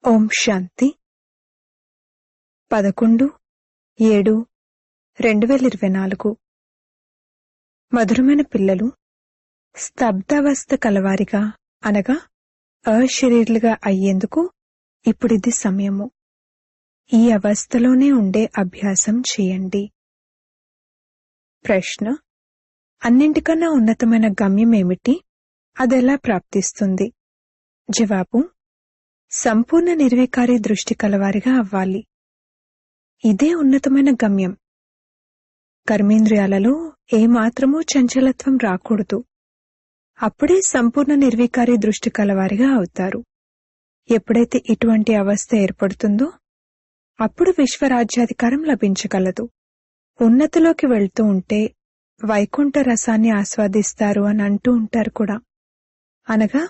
ఓం శాంతి 11/7/2024 మధురమైన పిల్లలు, స్తబ్దావస్థ కలవారిగా అనగా అశరీరులుగా అయ్యేందుకు ఇప్పుడిది సమయము. ఈ అవస్థలోనే ఉండే అభ్యాసం చేయండి. ప్రశ్న: అన్నింటికన్నా ఉన్నతమైన గమ్యమేమిటి? అదెలా ప్రాప్తిస్తుంది? జవాబు: సంపూర్ణ నిర్వికారి దృష్టి కలవారిగా అవ్వాలి. ఇదే ఉన్నతమైన గమ్యం. కర్మేంద్రియాలలో ఏమాత్రమూ చంచలత్వం రాకూడదు. అప్పుడే సంపూర్ణ నిర్వికారి దృష్టి కలవారిగా అవుతారు. ఎప్పుడైతే ఇటువంటి అవస్థ ఏర్పడుతుందో అప్పుడు విశ్వరాజ్యాధికారం లభించగలదు. ఉన్నతిలోకి వెళ్తూ ఉంటే వైకుంఠ రసాన్ని ఆస్వాదిస్తారు అని అంటూ ఉంటారు కూడా. అనగా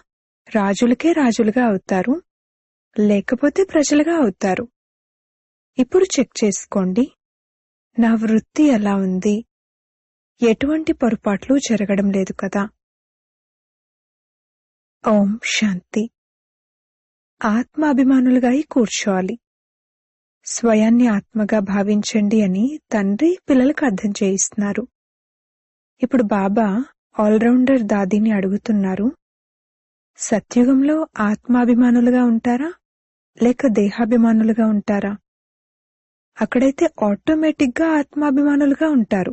రాజులకే రాజులుగా అవుతారు, లేకపోతే ప్రజలుగా అవుతారు. ఇప్పుడు చెక్ చేసుకోండి, నా వృత్తి ఎలా ఉంది? ఎటువంటి పొరపాట్లు జరగడం లేదు కదా? ఓం శాంతి. ఆత్మాభిమానులుగా కూర్చోవాలి. స్వయాన్ని ఆత్మగా భావించండి అని తండ్రి పిల్లలకు అర్థం చేయిస్తున్నారు. ఇప్పుడు బాబా ఆల్రౌండర్ దాదీని అడుగుతున్నారు, సత్యుగంలో ఆత్మాభిమానులుగా ఉంటారా లేక దేహాభిమానులుగా ఉంటారా? అక్కడైతే ఆటోమేటిక్గా ఆత్మాభిమానులుగా ఉంటారు.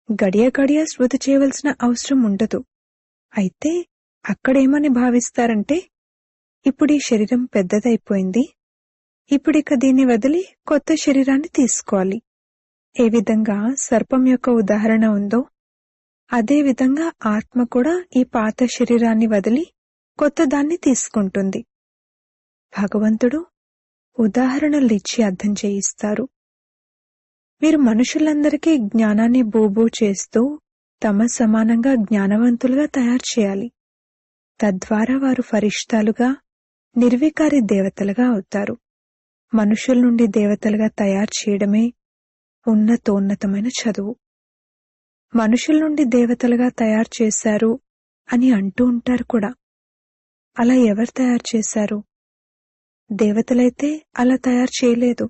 గడియ గడియ స్మృతి చేయవలసిన అవసరం ఉండదు. అయితే అక్కడేమని భావిస్తారంటే, ఇప్పుడు ఈ శరీరం పెద్దదైపోయింది, ఇప్పుడిక దీన్ని వదిలి కొత్త శరీరాన్ని తీసుకోవాలి. ఏ విధంగా సర్పం యొక్క ఉదాహరణ ఉందో అదే విధంగా ఆత్మ కూడా ఈ పాత శరీరాన్ని వదిలి కొత్త దాన్ని తీసుకుంటుంది. భగవంతుడు ఉదాహరణలిచ్చి అర్థం చేయిస్తారు. మీరు మనుషులందరికీ జ్ఞానాన్ని బూబూ చేస్తూ తమ సమానంగా జ్ఞానవంతులుగా తయారు చేయాలి. తద్వారా వారు ఫరిష్తాలుగా, నిర్వికారి దేవతలుగా అవుతారు. మనుషుల నుండి దేవతలుగా తయారు చేయడమే ఉన్నతోన్నతమైన చదువు. మనుషుల నుండి దేవతలుగా తయారు చేశారు అని అంటూ ఉంటారు కూడా. అలా ఎవరు తయారు చేశారు? దేవతలైతే అలా తయారు చేయలేదు.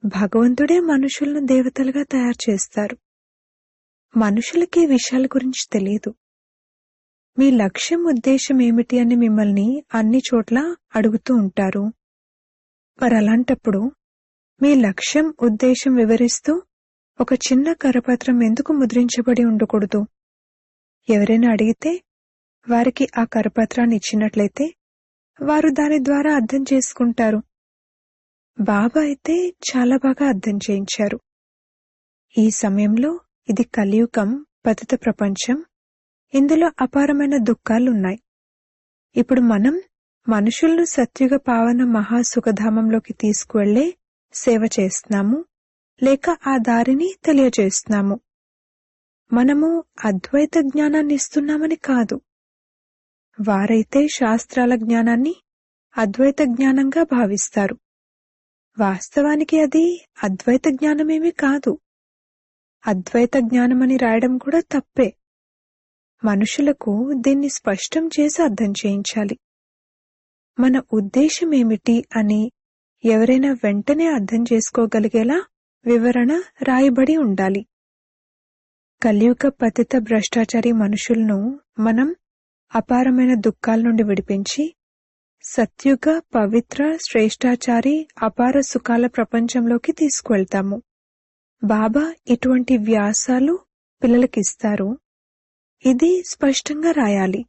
భగవంతుడే మనుషులను దేవతలుగా తయారు చేస్తారు. మనుషులకి ఈ విషయాల గురించి తెలియదు. మీ లక్ష్యం, ఉద్దేశం ఏమిటి అని మిమ్మల్ని అన్ని చోట్ల అడుగుతూ ఉంటారు. మరి అలాంటప్పుడు మీ లక్ష్యం, ఉద్దేశం వివరిస్తూ ఒక చిన్న కరపత్రం ఎందుకు ముద్రించబడి ఉండకూడదు? ఎవరైనా అడిగితే వారికి ఆ కరపత్రాన్ని ఇచ్చినట్లయితే వారు దాని ద్వారా అర్థం చేసుకుంటారు. బాబా అయితే చాలా బాగా అర్థం చేయించారు. ఈ సమయంలో ఇది కలియుగం, పతిత ప్రపంచం. ఇందులో అపారమైన దుఃఖాలున్నాయి. ఇప్పుడు మనం మనుషులను సత్యుగ పావన మహాసుఖధామంలోకి తీసుకువెళ్లే సేవ చేస్తున్నాము, లేక ఆ దారిని తెలియజేస్తున్నాము. మనము అద్వైత జ్ఞానాన్ని ఇస్తున్నామని కాదు. వారైతే శాస్త్రాల జ్ఞానాన్ని అద్వైత జ్ఞానంగా భావిస్తారు. వాస్తవానికి అది అద్వైత జ్ఞానమేమీ కాదు. అద్వైత జ్ఞానమని రాయడం కూడా తప్పే. మనుషులకు దీన్ని స్పష్టం చేసి అర్థం చేయించాలి. మన ఉద్దేశం ఏమిటి అని ఎవరైనా వెంటనే అర్థం చేసుకోగలిగేలా వివరణ రాయబడి ఉండాలి. కలియుగ పతిత భ్రష్టాచారి మనుషులను మనం అపారమైన దుఃఖాల నుండి విడిపించి సత్యుగ పవిత్ర శ్రేష్టాచారి అపార సుఖాల ప్రపంచంలోకి తీసుకువెళ్తాము. బాబా ఇటువంటి వ్యాసాలు పిల్లలకిస్తారు. ఇది స్పష్టంగా రాయాలి.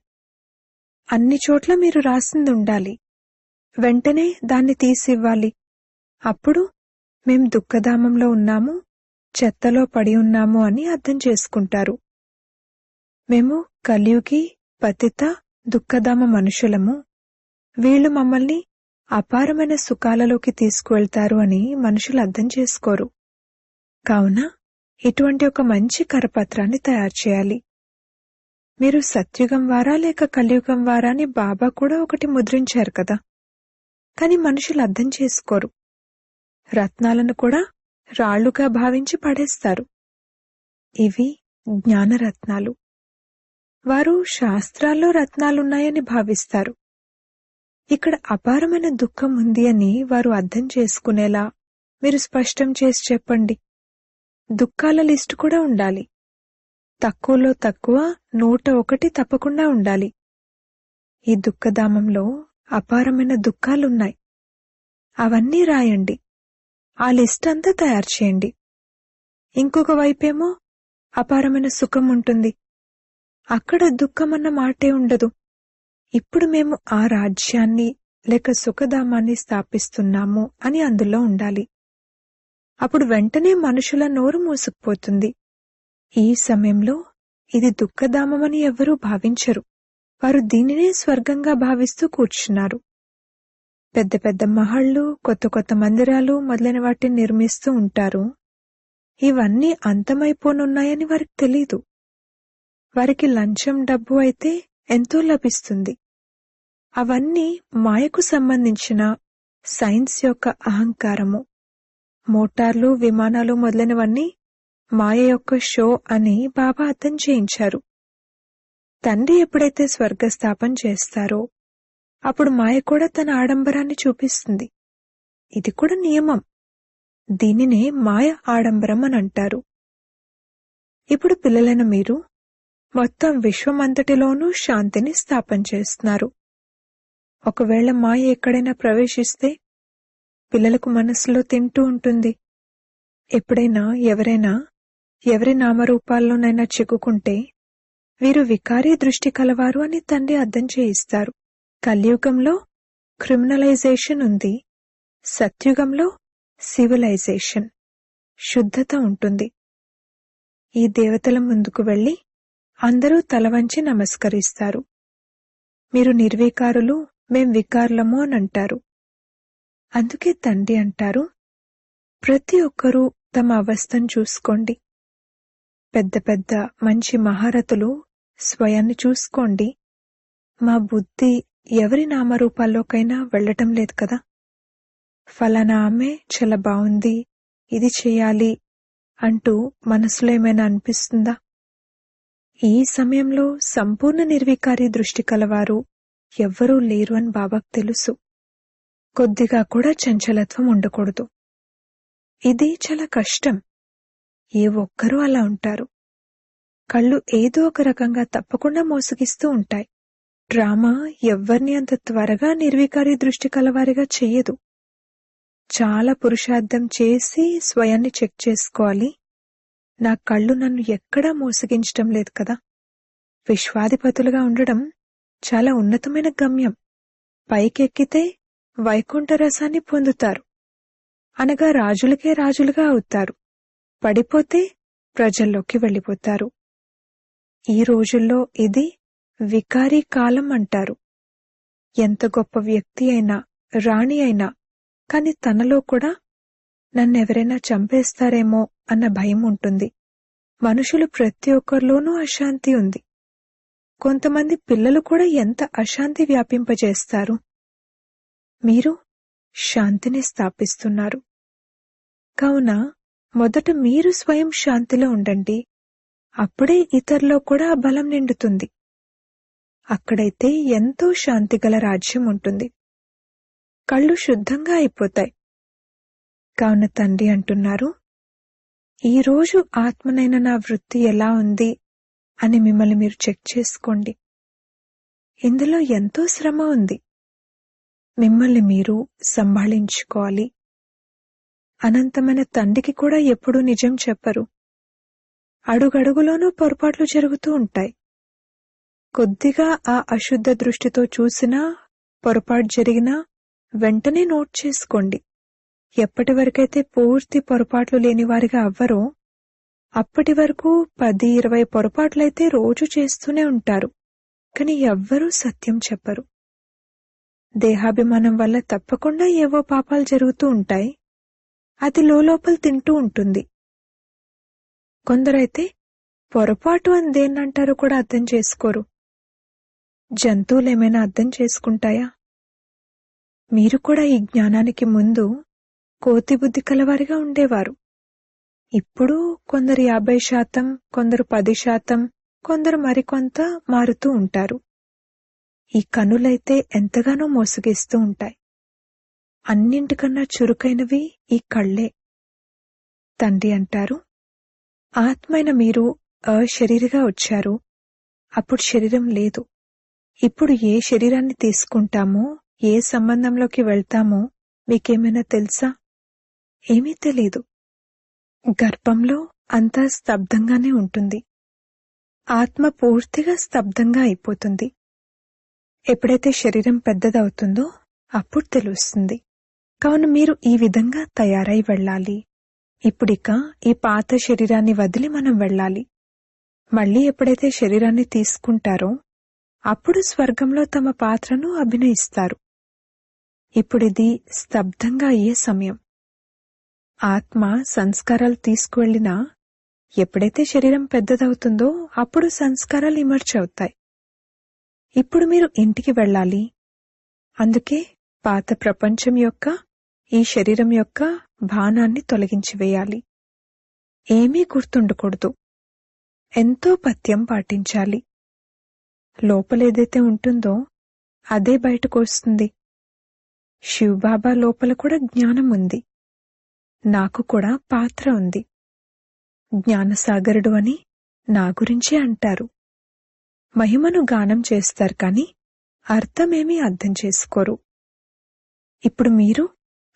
అన్ని చోట్ల మీరు రాసింది ఉండాలి. వెంటనే దాన్ని తీసివ్వాలి. అప్పుడు మేం దుఃఖధామంలో ఉన్నాము, చెత్తలో పడి ఉన్నాము అని అర్థం చేసుకుంటారు. మేము కలియుగి పతిత దుఃఖధామ మనుషులము, వీళ్లు మమ్మల్ని అపారమైన సుఖాలలోకి తీసుకువెళ్తారు అని మనుషులు అర్థం చేసుకోరు. కావున ఇటువంటి ఒక మంచి కరపత్రాన్ని తయారు చేయాలి. మీరు సత్యుగం వారా లేక కలియుగం వారా అని బాబా కూడా ఒకటి ముద్రించారు కదా. కాని మనుషులు అర్థం చేసుకోరు. రత్నాలను కూడా రాళ్లుగా భావించి పడేస్తారు. ఇవి జ్ఞానరత్నాలు. వారు శాస్త్రాల్లో రత్నాలున్నాయని భావిస్తారు. ఇక్కడ అపారమైన దుఃఖం ఉంది అని వారు అర్థం చేసుకునేలా మీరు స్పష్టం చేసి చెప్పండి. దుఃఖాల లిస్టు కూడా ఉండాలి. తక్కువలో తక్కువ 101 తప్పకుండా ఉండాలి. ఈ దుఃఖధామంలో అపారమైన దుఃఖాలున్నాయి. అవన్నీ రాయండి. ఆ లిస్ట్ అంతా తయారు చేయండి. ఇంకొక వైపేమో అపారమైన సుఖం ఉంటుంది. అక్కడ దుఃఖమన్న మాటే ఉండదు. ఇప్పుడు మేము ఆ రాజ్యాన్ని లేక సుఖధామాన్ని స్థాపిస్తున్నాము అని అందులో ఉండాలి. అప్పుడు వెంటనే మనుషుల నోరు మూసుకుపోతుంది. ఈ సమయంలో ఇది దుఃఖధామమని ఎవ్వరూ భావించరు. వారు దీనినే స్వర్గంగా భావిస్తూ కూర్చున్నారు. పెద్ద పెద్ద మహళ్ళు, కొత్త కొత్త మందిరాలు మొదలైన వాటిని నిర్మిస్తూ ఉంటారు. ఇవన్నీ అంతమైపోనున్నాయని వారికి తెలీదు. వారికి లంచం డబ్బు అయితే ఎంతో లభిస్తుంది. అవన్నీ మాయకు సంబంధించిన సైన్స్ యొక్క అహంకారము. మోటార్లు, విమానాలు మొదలైనవన్నీ మాయ యొక్క షో అని బాబా అర్థం చేయించారు. తండ్రి ఎప్పుడైతే స్వర్గస్థాపన చేస్తారో అప్పుడు మాయ కూడా తన ఆడంబరాన్ని చూపిస్తుంది. ఇది కూడా నియమం. దీనినే మాయ ఆడంబరం అని అంటారు. ఇప్పుడు పిల్లలైన మీరు మొత్తం విశ్వమంతటిలోనూ శాంతిని స్థాపన చేస్తున్నారు. ఒకవేళ మాయ ఎక్కడైనా ప్రవేశిస్తే పిల్లలకు మనసులో తింటూ ఉంటుంది. ఎప్పుడైనా ఎవరి నామరూపాల్లోనైనా చిక్కుకుంటే వీరు వికారీ దృష్టి కలవారు అని తండ్రి అర్థం చేయిస్తారు. కలియుగంలో క్రిమినలైజేషన్ ఉంది. సత్యుగంలో సివిలైజేషన్, శుద్ధత ఉంటుంది. ఈ దేవతల ముందుకు వెళ్లి అందరూ తలవంచి నమస్కరిస్తారు. మీరు నిర్వికారులు, మేం వికారులము అని అంటారు. అందుకే తండ్రి అంటారు, ప్రతి ఒక్కరూ తమ అవస్థను చూసుకోండి. పెద్ద పెద్ద మంచి మహారథులు స్వయాన్ని చూసుకోండి. మా బుద్ధి ఎవరి నామరూపాల్లోకైనా వెళ్లటం లేదు కదా. ఫలానా ఆమె చాలా బావుంది, ఇది చెయ్యాలి అంటూ మనసులో ఏమైనా అనిపిస్తుందా? ఈ సమయంలో సంపూర్ణ నిర్వికారి దృష్టి కలవారు ఎవ్వరూ లేరు అని బాబాకు తెలుసు. కొద్దిగా కూడా చంచలత్వం ఉండకూడదు. ఇది చాలా కష్టం. ఏ ఒక్కరూ అలా ఉంటారు. కళ్ళు ఏదో ఒక రకంగా తప్పకుండా మోసగిస్తూ ఉంటాయి. డ్రామా ఎవ్వర్ని అంత త్వరగా నిర్వికారి దృష్టి కలవారిగా చెయ్యదు. చాలా పురుషార్థం చేసి స్వయాన్ని చెక్ చేసుకోవాలి. నా కళ్ళు నన్ను ఎక్కడా మోసగించటం లేదు కదా. విశ్వాధిపతులుగా ఉండడం చాలా ఉన్నతమైన గమ్యం. పైకెక్కితే వైకుంఠ రసాన్ని పొందుతారు, అనగా రాజులకే రాజులుగా అవుతారు. పడిపోతే ప్రజల్లోకి వెళ్ళిపోతారు. ఈ రోజుల్లో ఇది వికారీ కాలం అంటారు. ఎంత గొప్ప వ్యక్తి అయినా, రాణి అయినా, కాని తనలో కూడా నన్నెవరైనా చంపేస్తారేమో అన్న భయం ఉంటుంది. మనుషులు ప్రతి ఒక్కరిలోనూ అశాంతి ఉంది. కొంతమంది పిల్లలు కూడా ఎంత అశాంతి వ్యాపింపజేస్తారు. మీరు శాంతిని స్థాపిస్తున్నారు. కావున మొదట మీరు స్వయం శాంతిలో ఉండండి. అప్పుడే ఇతరులో కూడా ఆ బలం నిండుతుంది. అక్కడైతే ఎంతో శాంతిగల రాజ్యం ఉంటుంది. కళ్ళు శుద్ధంగా అయిపోతాయి. కావున తండ్రి అంటున్నారు, ఈరోజు ఆత్మనైన నా వృత్తి ఎలా ఉంది అని మిమ్మల్ని మీరు చెక్ చేసుకోండి. ఇందులో ఎంతో శ్రమ ఉంది. మిమ్మల్ని మీరు సంభాళించుకోవాలి. అనంతమైన తండ్రికి కూడా ఎప్పుడూ నిజం చెప్పరు. అడుగడుగులోనూ పొరపాట్లు జరుగుతూ ఉంటాయి. కొద్దిగా ఆ అశుద్ధ దృష్టితో చూసినా, పొరపాటు జరిగినా వెంటనే నోట్ చేసుకోండి. ఎప్పటి వరకైతే పూర్తి పొరపాట్లు లేనివారిగా అవ్వరో అప్పటి వరకు 10-20 పొరపాట్లయితే రోజు చేస్తూనే ఉంటారు. కాని ఎవ్వరూ సత్యం చెప్పరు. దేహాభిమానం వల్ల తప్పకుండా ఏవో పాపాలు జరుగుతూ ఉంటాయి. అది లోపల తింటూ ఉంటుంది. కొందరైతే పొరపాటు అని దేన్నంటారో కూడా అర్థం చేసుకోరు. జంతువులేమైనా అర్థం చేసుకుంటాయా? మీరు కూడా ఈ జ్ఞానానికి ముందు కోతి బుద్ధి కలవారిగా ఉండేవారు. ఇప్పుడు కొందరు 50%, కొందరు 10%, కొందరు మరికొంత మారుతూ ఉంటారు. ఈ కనులైతే ఎంతగానో మోసగిస్తూ ఉంటాయి. అన్నింటికన్నా చురుకైనవి ఈ కళ్ళే. తండ్రి అంటారు, ఆత్మైన మీరు అశరీరిగా వచ్చారు. అప్పుడు శరీరం లేదు. ఇప్పుడు ఏ శరీరాన్ని తీసుకుంటామో, ఏ సంబంధంలోకి వెళ్తామో మీకేమైనా తెలుసా? ఏమీ తెలీదు. గర్భంలో అంతా స్తబ్దంగానే ఉంటుంది. ఆత్మ పూర్తిగా స్తబ్దంగా అయిపోతుంది. ఎప్పుడైతే శరీరం పెద్దదవుతుందో అప్పుడు తెలుస్తుంది. కావున మీరు ఈ విధంగా తయారై వెళ్ళాలి. ఇప్పుడిక ఈ పాత శరీరాన్ని వదిలి మనం వెళ్ళాలి. మళ్ళీ ఎప్పుడైతే శరీరాన్ని తీసుకుంటారో అప్పుడు స్వర్గంలో తమ పాత్రను అభినయిస్తారు. ఇప్పుడిది స్తబ్దంగా అయ్యే సమయం. ఆత్మ సంస్కారాలు తీసుకువెళ్ళినా ఎప్పుడైతే శరీరం పెద్దదవుతుందో అప్పుడు సంస్కారాలు ఇమర్చ్ అవుతాయి. ఇప్పుడు మీరు ఇంటికి వెళ్ళాలి. అందుకే పాత ప్రపంచం యొక్క, ఈ శరీరం యొక్క భానాన్ని తొలగించివేయాలి. ఏమీ గుర్తుండకూడదు. ఎంతో పథ్యం పాటించాలి. లోపలేదైతే ఉంటుందో అదే బయటకు వస్తుంది. శివబాబా లోపల కూడా జ్ఞానం ఉంది. నాకు కూడా పాత్ర ఉంది. జ్ఞానసాగరుడు అని నా గురించే అంటారు. మహిమను గానం చేస్తారు కాని అర్థమేమీ అర్థం చేసుకోరు. ఇప్పుడు మీరు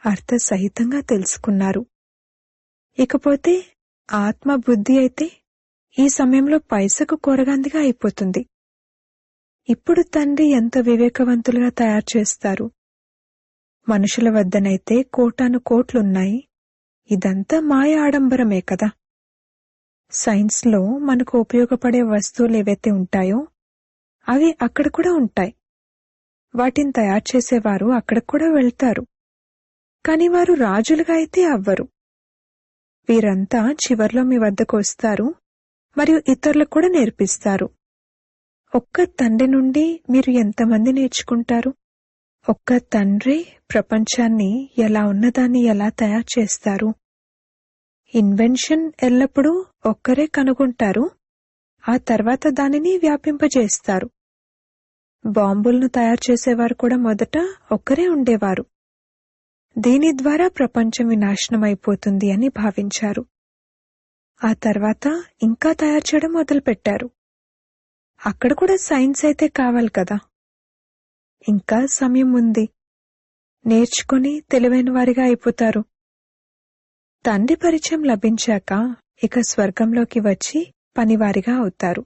అర్థసహితంగా తెలుసుకున్నారు. ఇకపోతే ఆత్మ బుద్ధి అయితే ఈ సమయంలో పైసకు కొరగాందిగా అయిపోతుంది. ఇప్పుడు తండ్రి ఎంత వివేకవంతులుగా తయారు చేస్తారు. మనుషుల వద్దనైతే కోటాను కోట్లున్నాయి. ఇదంతా మాయ ఆడంబరమే కదా. సైన్స్లో మనకు ఉపయోగపడే వస్తువులు ఏవైతే ఉంటాయో అవి అక్కడ కూడా ఉంటాయి. వాటిని తయారు చేసేవారు అక్కడికి కూడా వెళ్తారు. కాని వారు రాజులుగా అయితే అవ్వరు. వీరంతా చివర్లో మీ వద్దకు వస్తారు మరియు ఇతరులకు కూడా నేర్పిస్తారు. ఒక్క తండ్రి నుండి మీరు ఎంతమంది నేర్చుకుంటారు? ఒక్క తండ్రి ప్రపంచాన్ని ఎలా ఉన్నదాన్ని ఎలా తయారు చేస్తారు? ఇన్వెన్షన్ ఎల్లప్పుడూ ఒక్కరే కనుగొంటారు. ఆ తర్వాత దానిని వ్యాపింపజేస్తారు. బాంబులను తయారు చేసేవారు కూడా మొదట ఒక్కరే ఉండేవారు. దీని ద్వారా ప్రపంచం వినాశనమైపోతుంది అని భావించారు. ఆ తర్వాత ఇంకా తయారు చేయడం మొదలుపెట్టారు. అక్కడ కూడా సైన్స్ అయితే కావాలి కదా. ఇంకా సమయం ఉంది. నేర్చుకుని తెలివైన వారిగా అయిపోతారు. తండ్రి పరిచయం లభించాక ఇక స్వర్గంలోకి వచ్చి పనివారిగా అవుతారు.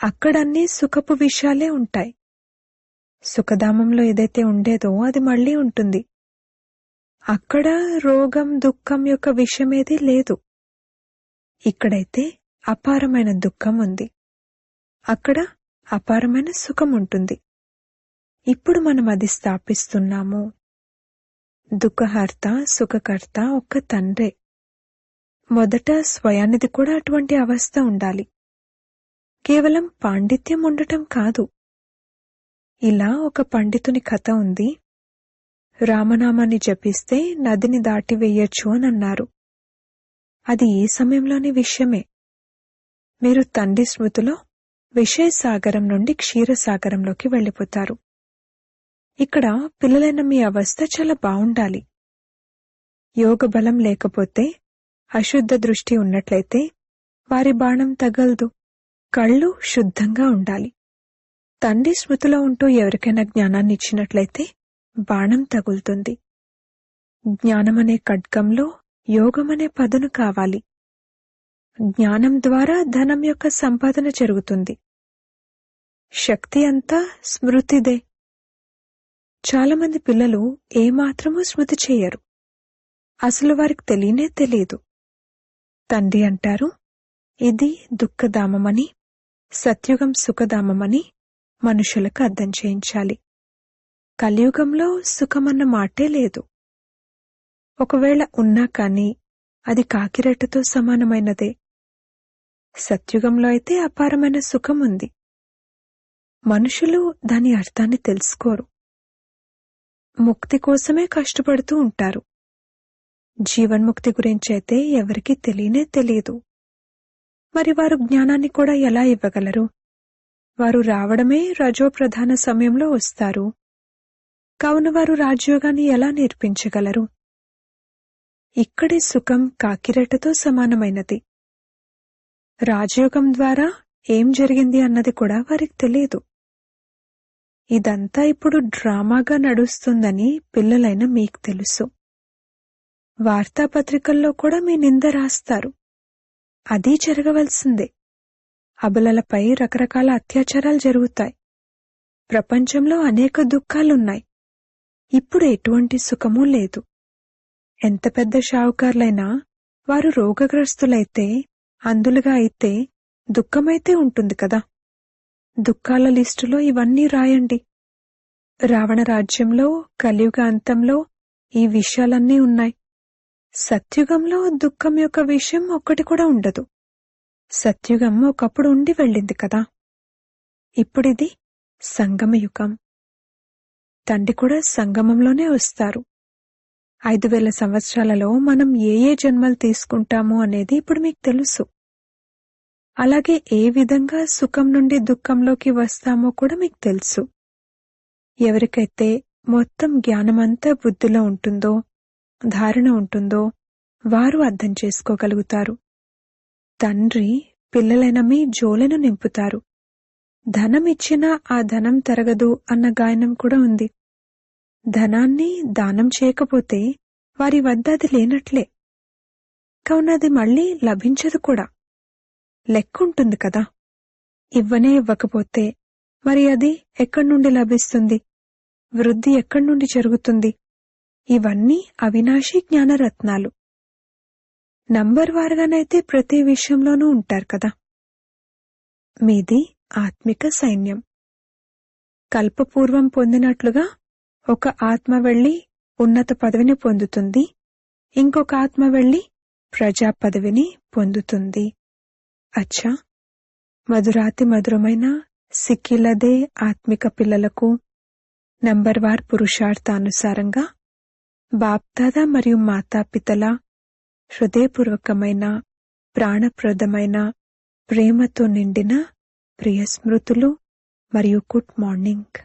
అక్కడన్నీ సుఖపు విషయాలే ఉంటాయి. సుఖధామంలో ఏదైతే ఉండేదో అది మళ్లీ ఉంటుంది. అక్కడ రోగం దుఃఖం యొక్క విషయమేదీ లేదు. ఇక్కడైతే అపారమైన దుఃఖం ఉంది. అక్కడ అపారమైన సుఖం ఉంటుంది. ఇప్పుడు మనం అది స్థాపిస్తున్నాము. దుఃఖహర్త సుఖకర్త ఒక్క తండ్రే. మొదట స్వయానిది కూడా అటువంటి అవస్థ ఉండాలి. కేవలం పాండిత్యం ఉండటం కాదు. ఇలా ఒక పండితుని కథ ఉంది. రామనామాన్ని జపిస్తే నదిని దాటివేయొచ్చు అని అన్నారు. అది ఈ సమయంలోని విషయమే. మీరు తండ్రి స్మృతిలో విషయసాగరం నుండి క్షీరసాగరంలోకి వెళ్ళిపోతారు. ఇక్కడ పిల్లలైన మీ అవస్థ చాలా బావుండాలి. యోగ బలం లేకపోతే, అశుద్ధ దృష్టి ఉన్నట్లయితే వారి బాణం తగలదు. కళ్ళు శుద్ధంగా ఉండాలి. తండ్రి స్మృతిలో ఉంటూ ఎవరికైనా జ్ఞానాన్ని ఇచ్చినట్లయితే బాణం తగులుతుంది. జ్ఞానమనే ఖడ్గంలో యోగమనే పదును కావాలి. జ్ఞానం ద్వారా ధనం యొక్క సంపాదన జరుగుతుంది. శక్తి అంతా స్మృతిదే. చాలామంది పిల్లలు ఏమాత్రమూ స్మృతి చేయరు. అసలు వారికి తెలియనే తెలియదు. తండ్రి అంటారు, ఇది దుఃఖధామమని, సత్యుగం సుఖధామమని మనుషులకు అర్థం చేయించాలి. కలియుగంలో సుఖమన్న మాటే లేదు. ఒకవేళ ఉన్నా కానీ అది కాకిరెట్టతో సమానమైనదే. సత్యుగంలో అయితే అపారమైన సుఖం ఉంది. మనుషులు దాని అర్థాన్ని తెలుసుకోరు. ముక్తి కోసమే కష్టపడుతూ ఉంటారు. జీవన్ముక్తి గురించైతే ఎవరికీ తెలియనే తెలియదు. మరి వారు జ్ఞానాన్ని కూడా ఎలా ఇవ్వగలరు? వారు రావడమే రజోప్రధాన సమయంలో వస్తారు. కావున వారు రాజయోగాన్ని ఎలా నేర్పించగలరు? ఇక్కడి సుఖం కాకిరెట్టతో సమానమైనది. రాజయోగం ద్వారా ఏం జరిగింది అన్నది కూడా వారికి తెలియదు. ఇదంతా ఇప్పుడు డ్రామాగా నడుస్తుందని పిల్లలైన మీకు తెలుసు. వార్తాపత్రికల్లో కూడా మీ నింద రాస్తారు. అది జరగవలసిందే. అబలలపై రకరకాల అత్యాచారాలు జరుగుతాయి. ప్రపంచంలో అనేక దుఃఖాలున్నాయి. ఇప్పుడు ఎటువంటి సుఖమూ లేదు. ఎంత పెద్ద షావుకార్లైనా వారు రోగగ్రస్తులైతే, అందులుగా అయితే దుఃఖమైతే ఉంటుంది కదా. దుఃఖాల లిస్టులో ఇవన్నీ రాయండి. రావణ రాజ్యంలో కలియుగ అంతంలో ఈ విషయాలన్నీ ఉన్నాయి. సత్యుగంలో దుఃఖం యొక్క విషయం ఒక్కటి కూడా ఉండదు. సత్యుగం ఒకప్పుడు ఉండి వెళ్ళింది కదా. ఇప్పుడిది సంగమయుగం. తండ్రి కూడా సంగమంలోనే వస్తారు. 5000 సంవత్సరాలలో మనం ఏ జన్మలు తీసుకుంటాము అనేది ఇప్పుడు మీకు తెలుసు. అలాగే ఏ విధంగా సుఖం నుండి దుఃఖంలోకి వస్తామో కూడా మీకు తెలుసు. ఎవరికైతే మొత్తం జ్ఞానమంతా బుద్ధిలో ఉంటుందో, ధారణ ఉంటుందో, వారు అర్థం చేసుకోగలుగుతారు. తండ్రి పిల్లలైన మీ జోలెను నింపుతారు. ధనం ఇచ్చినా ఆ ధనం తరగదు అన్న గాయనం కూడా ఉంది. ధనాన్ని దానం చేయకపోతే వారి వద్ద అది లేనట్లే. కావున అది మళ్లీ లభించదు కూడా. లెక్కుంటుంది కదా. ఇవ్వనే ఇవ్వకపోతే మరి అది ఎక్కడి నుండి లభిస్తుంది? వృద్ధి ఎక్కడి నుండి జరుగుతుంది? ఇవన్నీ అవినాశీ జ్ఞానరత్నాలు. నంబర్ వారుగానైతే ప్రతి విషయంలోనూ ఉంటారు కదా. మీది ఆత్మిక సైన్యం. కల్పపూర్వం పొందినట్లుగా ఒక ఆత్మ వెళ్లి ఉన్నత పదవిని పొందుతుంది, ఇంకొక ఆత్మ వెళ్లి ప్రజా పదవిని పొందుతుంది. అచ్చా, మధురాతి మధురమైన సిక్కిలదే ఆత్మిక పిల్లలకు నంబర్వార్ పురుషార్థానుసారంగా బాప్దాదా మరియు మాతాపితల హృదయపూర్వకమైన ప్రాణప్రదమైన ప్రేమతో నిండిన ప్రియ స్మృతులు మరియు గుడ్ మార్నింగ్.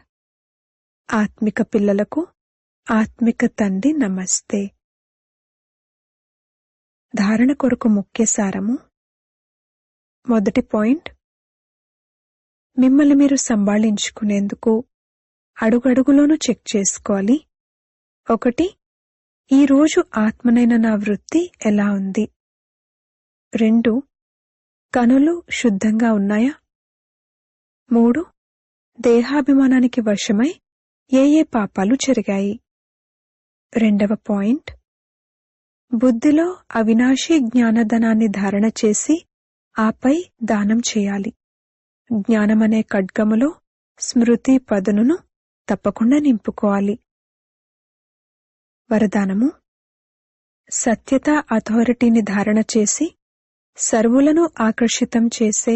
ఆత్మిక పిల్లలకు ఆత్మిక తండ్రి నమస్తే. ధారణ కొరకు ముఖ్య సారము. మొదటి పాయింట్, మిమ్మల్ని మీరు సంభాళించుకునేందుకు అడుగడుగులోనూ చెక్ చేసుకోవాలి. 1. ఈరోజు ఆత్మనైన నా వృత్తి ఎలా ఉంది? 2. కనులు శుద్ధంగా ఉన్నాయా? 3. దేహాభిమానానికి వశమై ఏ పాపాలు జరిగాయి? 2వ పాయింట్, బుద్ధిలో అవినాశీ జ్ఞానధనాన్ని ధారణ చేసి ఆపై దానం చేయాలి. జ్ఞానమనే ఖడ్గములో స్మృతి పదునును తప్పకుండా నింపుకోవాలి. వరదానము. సత్యత అథారిటీని ధారణ చేసి సర్వులను ఆకర్షితం చేసే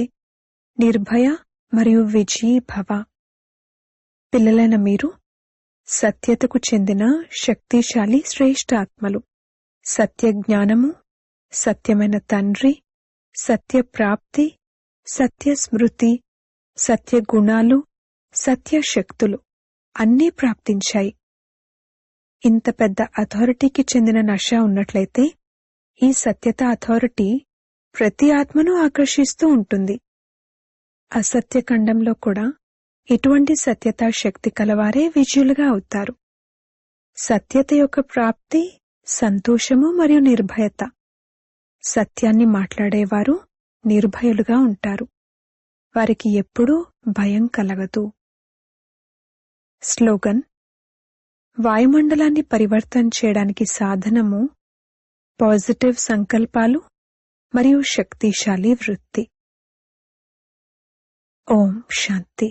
నిర్భయ మరియు విజయీ భవ. పిల్లలైన మీరు సత్యతకు చెందిన శక్తిశాలి శ్రేష్ఠ ఆత్మలు. సత్య జ్ఞానము, సత్యమైన తండ్రి, సత్య ప్రాప్తి, సత్య స్మృతి, సత్య గుణాలు, సత్య శక్తులు అన్నీ ప్రాప్తించాయి. ఇంత పెద్ద అథారిటీకి చెందిన నష ఉన్నట్లయితే ఈ సత్యత అథారిటీ ప్రతి ఆత్మను ఆకర్షిస్తూ ఉంటుంది. అసత్య ఖండంలో కూడా ఇటువంటి సత్యతా శక్తి కలవారే విజయులుగా అవుతారు. సత్యత యొక్క ప్రాప్తి సంతోషము మరియు నిర్భయత. సత్యాన్ని మాట్లాడేవారు నిర్భయులుగా ఉంటారు. వారికి ఎప్పుడూ భయం కలగదు. స్లోగన్. వాయుమండలాన్ని పరివర్తన చేయడానికి సాధనము పాజిటివ్ సంకల్పాలు మరియు శక్తిశాలి వృత్తి. ఓం శాంతి.